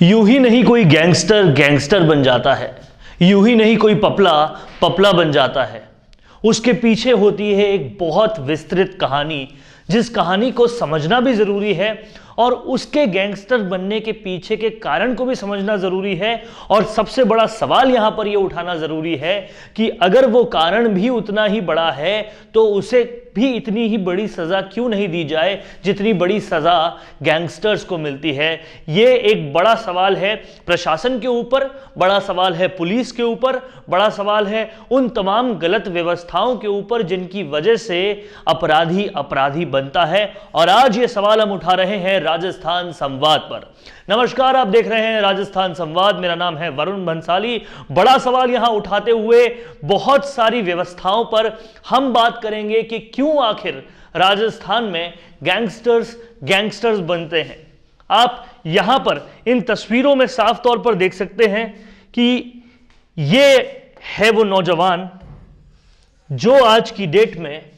यूं ही नहीं कोई गैंगस्टर गैंगस्टर बन जाता है, यूं ही नहीं कोई पपला पपला बन जाता है। उसके पीछे होती है एक बहुत विस्तृत कहानी, जिस कहानी को समझना भी जरूरी है और उसके गैंगस्टर बनने के पीछे के कारण को भी समझना जरूरी है। और सबसे बड़ा सवाल यहां पर यह उठाना जरूरी है कि अगर वो कारण भी उतना ही बड़ा है तो उसे भी इतनी ही बड़ी सजा क्यों नहीं दी जाए जितनी बड़ी सजा गैंगस्टर्स को मिलती है। ये एक बड़ा सवाल है प्रशासन के ऊपर, बड़ा सवाल है पुलिस के ऊपर, बड़ा सवाल है उन तमाम गलत व्यवस्थाओं के ऊपर जिनकी वजह से अपराधी अपराधी बनता है। और आज ये सवाल हम उठा रहे हैं राजस्थान संवाद पर। नमस्कार, आप देख रहे हैं राजस्थान संवाद। मेरा नाम है वरुण भंसाली। बड़ा सवाल यहां उठाते हुए बहुत सारी व्यवस्थाओं पर हम बात करेंगे कि क्यों आखिर राजस्थान में गैंगस्टर्स बनते हैं। आप यहां पर इन तस्वीरों में साफ तौर पर देख सकते हैं कि ये है वो नौजवान जो आज की डेट में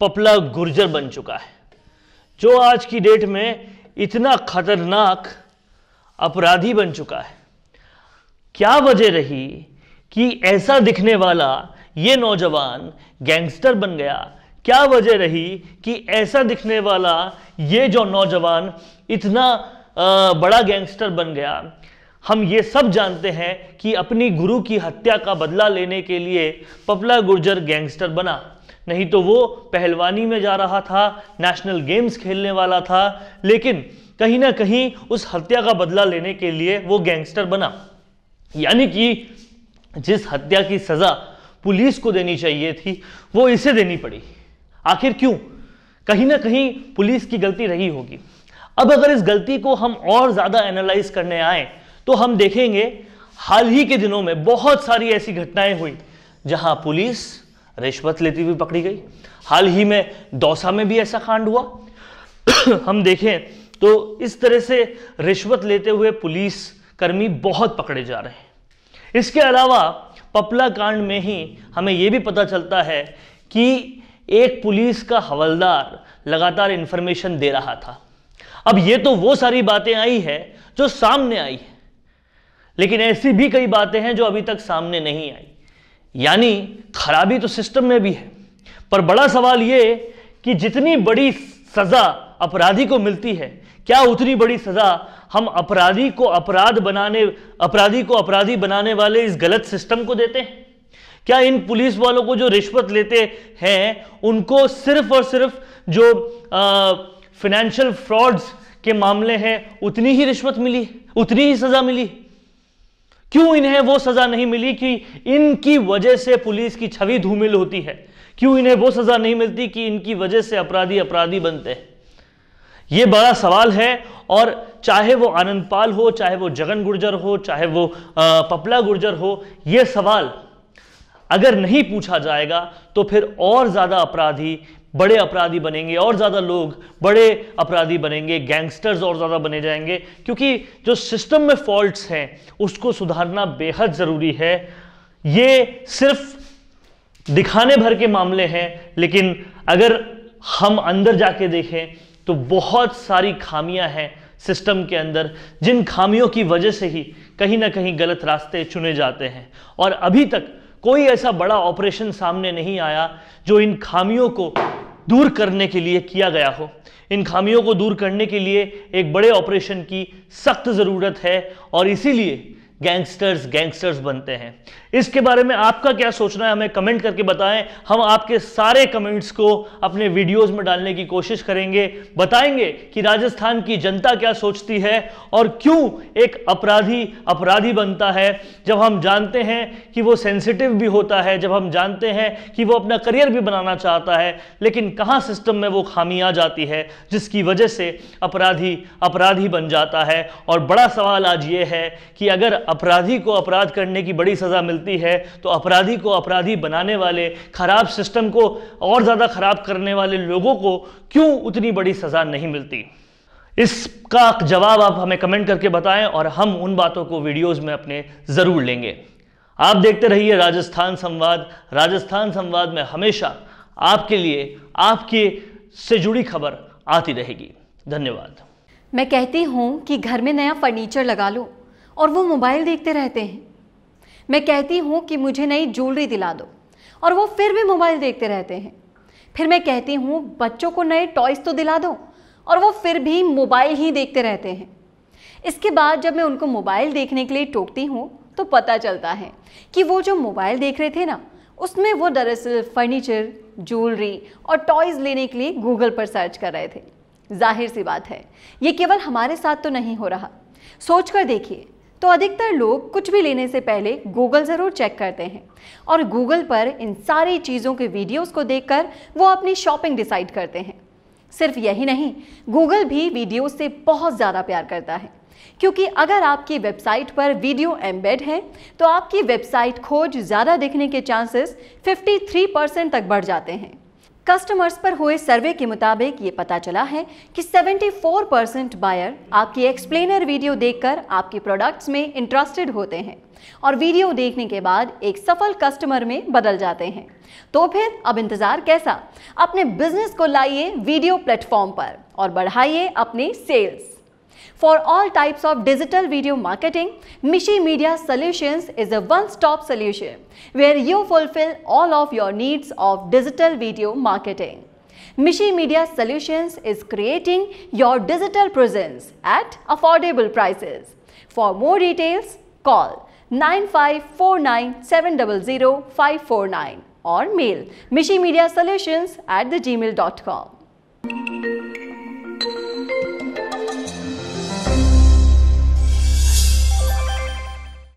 पपला गुर्जर बन चुका है, जो आज की डेट में इतना खतरनाक अपराधी बन चुका है। क्या वजह रही कि ऐसा दिखने वाला ये नौजवान गैंगस्टर बन गया? क्या वजह रही कि ऐसा दिखने वाला ये जो नौजवान इतना बड़ा गैंगस्टर बन गया? हम ये सब जानते हैं कि अपनी गुरु की हत्या का बदला लेने के लिए पपला गुर्जर गैंगस्टर बना, नहीं तो वो पहलवानी में जा रहा था, नेशनल गेम्स खेलने वाला था, लेकिन कहीं ना कहीं उस हत्या का बदला लेने के लिए वो गैंगस्टर बना। यानी कि जिस हत्या की सजा पुलिस को देनी चाहिए थी वो इसे देनी पड़ी। आखिर क्यों? कहीं ना कहीं पुलिस की गलती रही होगी। अब अगर इस गलती को हम और ज्यादा एनालाइज करने आए तो हम देखेंगे हाल ही के दिनों में बहुत सारी ऐसी घटनाएं हुई जहां पुलिस रिश्वत लेती हुई पकड़ी गई। हाल ही में दौसा में भी ऐसा कांड हुआ। हम देखें तो इस तरह से रिश्वत लेते हुए पुलिस कर्मी बहुत पकड़े जा रहे हैं। इसके अलावा पपला कांड में ही हमें यह भी पता चलता है कि एक पुलिस का हवलदार लगातार इंफॉर्मेशन दे रहा था। अब ये तो वो सारी बातें आई है जो सामने आई है, लेकिन ऐसी भी कई बातें हैं जो अभी तक सामने नहीं आई। यानी खराबी तो सिस्टम में भी है। पर बड़ा सवाल ये कि जितनी बड़ी सजा अपराधी को मिलती है, क्या उतनी बड़ी सजा हम अपराधी को अपराधी बनाने वाले इस गलत सिस्टम को देते हैं? क्या इन पुलिस वालों को जो रिश्वत लेते हैं उनको सिर्फ और सिर्फ जो फाइनेंशियल फ्रॉड्स के मामले हैं उतनी ही रिश्वत मिली, उतनी ही सजा मिली? क्यों इन्हें वो सजा नहीं मिली कि इनकी वजह से पुलिस की छवि धूमिल होती है? क्यों इन्हें वो सजा नहीं मिलती कि इनकी वजह से अपराधी अपराधी बनते हैं? ये बड़ा सवाल है। और चाहे वो आनंदपाल हो, चाहे वो जगन गुर्जर हो, चाहे वो पपला गुर्जर हो, ये सवाल अगर नहीं पूछा जाएगा तो फिर और ज्यादा अपराधी बड़े अपराधी बनेंगे, और ज्यादा लोग बड़े अपराधी बनेंगे, गैंगस्टर्स और ज्यादा बने जाएंगे। क्योंकि जो सिस्टम में फॉल्ट्स हैं उसको सुधारना बेहद जरूरी है। ये सिर्फ दिखाने भर के मामले हैं, लेकिन अगर हम अंदर जाके देखें तो बहुत सारी खामियां हैं सिस्टम के अंदर, जिन खामियों की वजह से ही कहीं ना कहीं गलत रास्ते चुने जाते हैं। और अभी तक कोई ऐसा बड़ा ऑपरेशन सामने नहीं आया जो इन खामियों को दूर करने के लिए किया गया हो। इन खामियों को दूर करने के लिए एक बड़े ऑपरेशन की सख्त जरूरत है और इसीलिए गैंगस्टर्स बनते हैं। इसके बारे में आपका क्या सोचना है हमें कमेंट करके बताएं। हम आपके सारे कमेंट्स को अपने वीडियोस में डालने की कोशिश करेंगे, बताएंगे कि राजस्थान की जनता क्या सोचती है और क्यों एक अपराधी बनता है, जब हम जानते हैं कि वो सेंसिटिव भी होता है, जब हम जानते हैं कि वो अपना करियर भी बनाना चाहता है, लेकिन कहां सिस्टम में वो खामी आ जाती है जिसकी वजह से अपराधी बन जाता है। और बड़ा सवाल आज ये है कि अगर अपराधी को अपराध करने की बड़ी सजा मिलती है तो अपराधी को अपराधी बनाने वाले, खराब सिस्टम को और ज्यादा खराब करने वाले लोगों को क्यों उतनी बड़ी सजा नहीं मिलती? इसका जवाब आप हमें कमेंट करके बताएं और हम उन बातों को वीडियोस में अपने जरूर लेंगे। आप देखते रहिए राजस्थान संवाद। राजस्थान संवाद में हमेशा आपके लिए आपके से जुड़ी खबर आती रहेगी। धन्यवाद। मैं कहती हूँ कि घर में नया फर्नीचर लगा लो और वो मोबाइल देखते रहते हैं। मैं कहती हूँ कि मुझे नई ज्वेलरी दिला दो और वो फिर भी मोबाइल देखते रहते हैं। फिर मैं कहती हूँ बच्चों को नए टॉयज़ तो दिला दो और वो फिर भी मोबाइल ही देखते रहते हैं। इसके बाद जब मैं उनको मोबाइल देखने के लिए टोकती हूँ तो पता चलता है कि वो जो मोबाइल देख रहे थे ना, उसमें वो दरअसल फर्नीचर, ज्वेलरी और टॉयज़ लेने के लिए गूगल पर सर्च कर रहे थे। जाहिर सी बात है, ये केवल हमारे साथ तो नहीं हो रहा। सोच कर देखिए तो अधिकतर लोग कुछ भी लेने से पहले गूगल ज़रूर चेक करते हैं और गूगल पर इन सारी चीज़ों के वीडियोस को देखकर वो अपनी शॉपिंग डिसाइड करते हैं। सिर्फ यही नहीं, गूगल भी वीडियो से बहुत ज़्यादा प्यार करता है, क्योंकि अगर आपकी वेबसाइट पर वीडियो एम्बेड है तो आपकी वेबसाइट खोज ज़्यादा दिखने के चांसेस 53% तक बढ़ जाते हैं। कस्टमर्स पर हुए सर्वे के मुताबिक ये पता चला है कि 74% बायर आपकी एक्सप्लेनर वीडियो देखकर आपके प्रोडक्ट्स में इंटरेस्टेड होते हैं और वीडियो देखने के बाद एक सफल कस्टमर में बदल जाते हैं। तो फिर अब इंतज़ार कैसा? अपने बिजनेस को लाइए वीडियो प्लेटफॉर्म पर और बढ़ाइए अपने sales. For all types of digital video marketing, Mishi Media Solutions is a one-stop solution where you fulfill all of your needs of digital video marketing. Mishi Media Solutions is creating your digital presence at affordable prices. For more details, call 9549700549 or mail mishimediasolutions@gmail.com.